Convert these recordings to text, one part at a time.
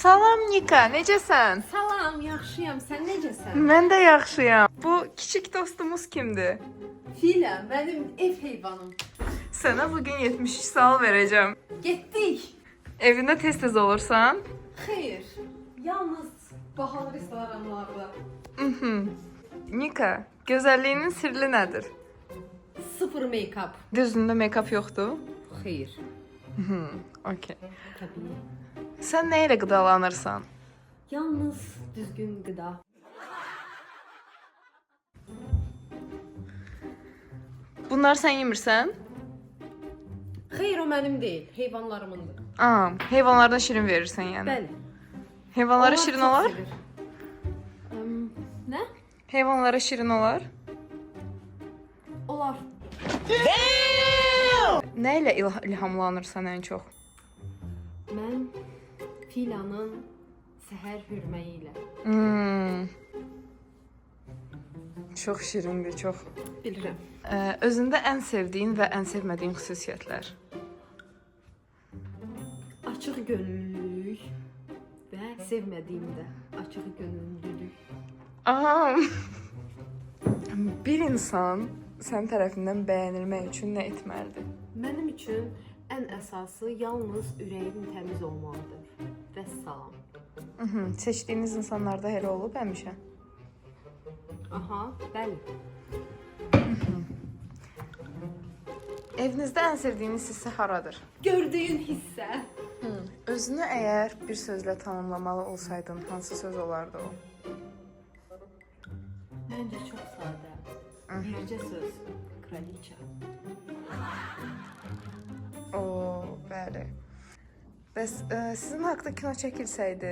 Salam Nika, necəsən? Salam, yaxşıyam. Sən necəsən? Mən də yaxşıyam. Bu kiçik dostumuz kimdir? Filə, mənim ev heyvanım. Sənə bugün 72 sual verəcəm. Getdik. Evində tez-tez olursan? Xeyr. Yalnız bahalı restoranlarda. Nika, gözəlliyinin sirri nədir? Sıfır make-up. Düzündə make-up yoxdur? Xeyr. Okey. Təbii. Sən nə ilə qidalanırsan? Yalnız düzgün qida. Bunları sən yemirsən? Xeyr, o mənim deyil, heyvanlarımındır. Heyvanlardan şirin verirsən yəni. Bəli. Heyvanlara Onlar şirin çox olar? sevir. Nə? Heyvanlara şirin olar? Olar. Nə ilə ilhamlanırsan ən çox? Mən Filanın səhər hürməyi ilə. Çox şirindir, çox. Bilirəm. Özündə ən sevdiyin və ən sevmədiyin xüsusiyyətlər? Açıq könüllülük və sevmədiyim də açıq könüllülük. Bir insan sənin tərəfindən bəyənilmək üçün nə etməlidir? Mənim üçün ən əsası yalnız ürəyin təmiz olmalıdır. Vəssalam. Seçdiyiniz insanlarda elə olub həmişə? Aha, bəli. Evinizdə ən sevdiyiniz hissə haradır? Gördüyün hissə. Özünü əgər bir sözlə tanımlamalı olsaydın, hansı söz olardı o? Məncə çox sadə. Bircə söz. Kraliça. Bəli. Bəs sizin haqqda kino çəkilsəydi,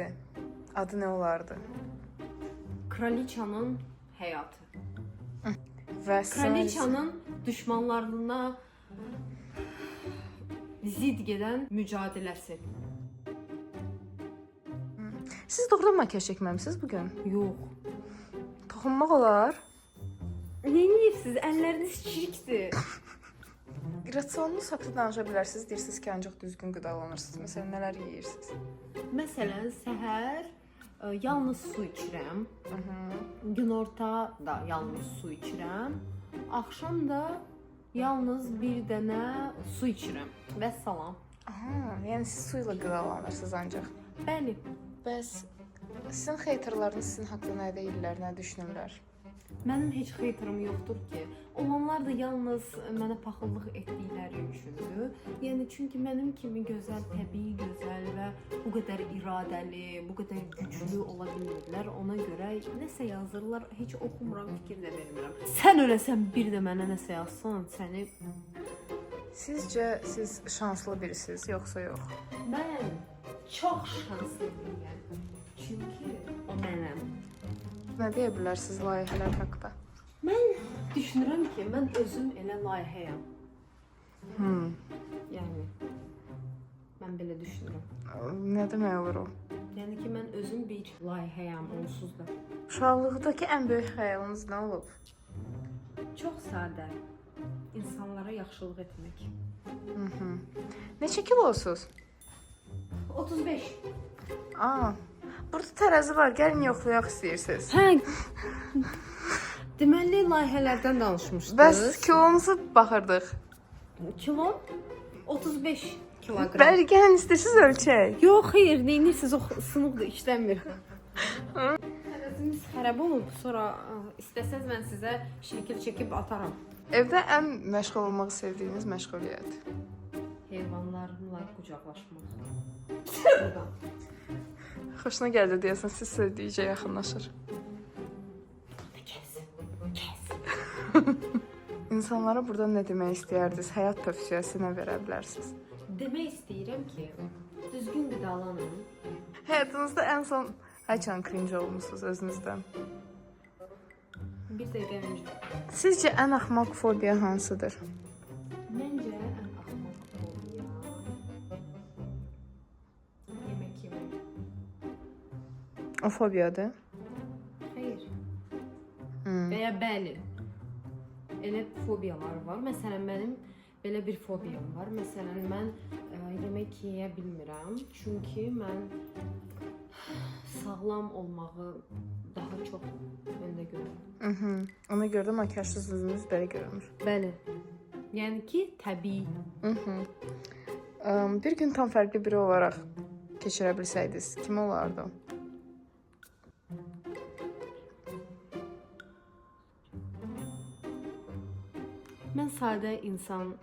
adı nə olardı? Kraliçanın həyatı. Və Kraliçanın düşmanlarına zid gedən mücadiləsi. Siz doğrudan makyaj çəkməmisiniz bugün? Yox. Toxunmaq olar? Nə edirsiniz? Əlləriniz çirkdir. Rasionlu haqda danışa bilərsiniz. Deyirsiniz ki, ancaq düzgün qidalanırsınız. Məsələn, nələr yeyirsiniz? Məsələn, səhər yalnız su içirəm. Günorta da yalnız su içirəm. Axşam da yalnız bir dənə su içirəm. Vəssalam. Yəni siz su ilə qidalanırsınız ancaq. Bəli. Bəs sizin xeyterlarınız sizin haqqında nə deyirlər, nə düşünürlər? Mənim heç xeytirim yoxdur ki. Olanlar da yalnız mənə paxıllıq etdikləri üçündür. Yəni çünki mənim kimi gözəl, təbii gözəl və bu qədər iradəli, bu qədər güclü ola bilmirlər. Ona görə nəsə yazırlar, heç oxumuram, fikir də vermirəm. Sən öləsən bir də mənə nəsə yazsan, səni Sizcə siz şanslı birisiniz, yoxsa yox? mən çox şanslıyam. Çünki o mənəm. Nə deyə bilərsiniz layihələr haqqında? Mən düşünürəm ki, mən özüm elə layihəyəm. Yəni mən belə düşünürəm. Nə demək olur o? Yəni ki, mən özüm bir layihəyəm, onsuz da. Uşaqlıqdakı ən böyük xəyalınız nə olub? Çox sadə. İnsanlara yaxşılıq etmək. Neçə kilosuz? 35. Burada tərəzi var, gəlin yoxlayaq istəyirsiniz. Hə. Deməli layihələrdən danışmışdınız. Bəs kilonuzu baxırdıq. Kilo 35 kiloqram. Bəli, gəlin istəyirsiniz ölçək. Yox, xeyr, neyinirsiniz? O sınıqdır, işləmir. Tərəzimiz xərab olub, sonra istəsəz mən sizə şəkil çəkib ataram. Evdə ən məşğul olmaq sevdiyiniz məşğuliyyət? Heyvanlarımla qucaqlaşmaq. Xoşuna gəldi deyəsən, siz sevdiyicə yaxınlaşır. Kəs. İnsanlara burada nə demək istəyərdiniz? Həyat tövsiyəsi nə verə bilərsiniz? Demək istəyirəm ki, düzgün qidalanın. Həyatınızda ən son haçan cringe olmusunuz özünüzdən? Bir dəqiqə öncə. Sizcə ən axmaq fobiya hansıdır? Məncə ən axmaq fobiya yemək yemək. O fobiyadır. Xeyr. Və ya bəli. Elə fobiyalar var. Məsələn, mənim belə bir fobiyam var. Məsələn, mən yemək yeyə bilmirəm. Çünki mən sağlam olmağı daha çox məndə görürəm. Ona görə də makiyajsız üzünüz belə görünür. Bəli. Yəni ki, təbii. Bir gün tam fərqli biri olaraq keçirə bilsəydiniz, kim olardı? Mən sadə insan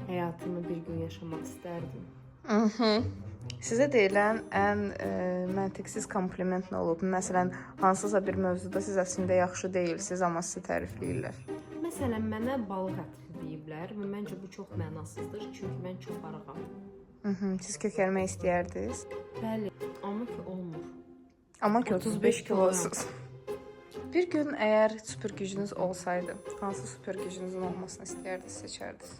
həyatını bir gün yaşamaq istərdim. Sizə deyilən ən məntiqsiz kompliment nə olub? Məsələn, hansısa bir mövzuda siz əslində yaxşı deyilsiniz, amma sizi tərifləyirlər. Məsələn, mənə balıq ətli deyiblər və məncə bu çox mənasızdır, çünki mən çox arıqam. Siz kökəlmək istəyərdiniz? Bəli, amma ki olmur. Amma ki 35 kilosuz. Bir gün əgər süper gücünüz olsaydı, hansı süper gücünüzün olmasını istərdiniz, seçərdiniz?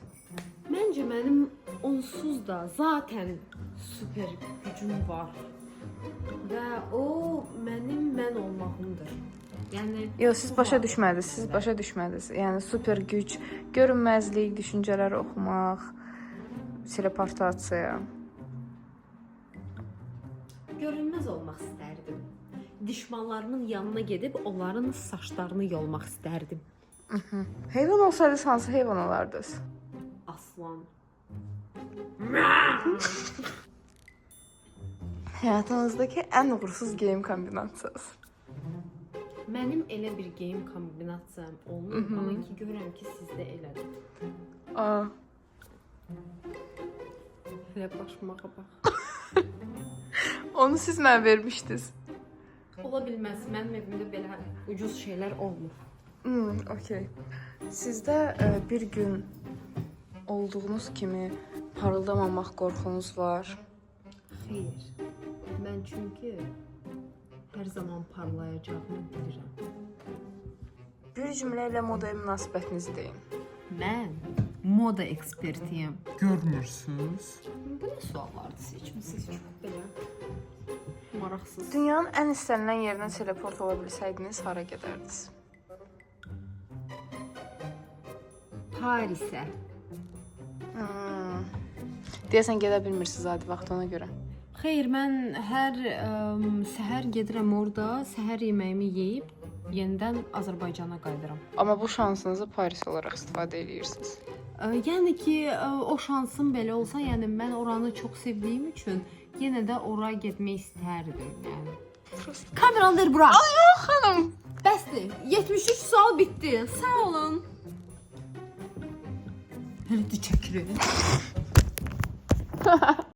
Məncə mənim onsuz da zaten süper gücüm var. Və o mənim mən olmağımdır. Yəni Siz başa düşmədiniz. Yəni süper güc, görünməzlik, düşüncələr oxumaq, teleportasiya. Görünməz olmaq istərdim. Düşmanlarımın yanına gedib onların saçlarını yolmaq istərdim. Heyvan olsaydınız hansı heyvan olardınız? Aslan. Həyatınızdakı ən uğursuz geyim kombinasiyası. Mənim elə bir geyim kombinasiyam olmur, amma ki görürəm ki sizdə elədir. Elə başmağa bax. Onu siz mənə vermişdiniz. Ola bilməz, mənim evimdə belə ucuz şeylər olmur. Okey. Sizdə bir gün olduğunuz kimi parıldamamaq qorxunuz var? Xeyr. Mən çünki hər zaman parlayacağımı bilirəm. Bir cümlə ilə modaya münasibətinizi deyin. Mən moda ekspertiyəm. Görmürsünüz? Bu nə suallardır seçmisiniz çox belə maraqsız. Dünyanın ən istənilən yerinə teleport ola bilsəydiniz, hara gedərdiniz? Parisə. Deyəsən gedə bilmirsiniz adi vaxt ona görə. Xeyr, mən hər səhər gedirəm orada, səhər yeməyimi yeyib yenidən Azərbaycana qayıdıram. Amma bu şansınızı Paris olaraq istifadə edirsiniz. Yəni ki, o şansım belə olsa, yəni mən oranı çox sevdiyim üçün yenə də ora getmək istərdim, yəni. Kameranı ver bura. Ay yox xanım. Bəsdir. 73 sual bitdi. Sağ olun. Hələ də çəkilir.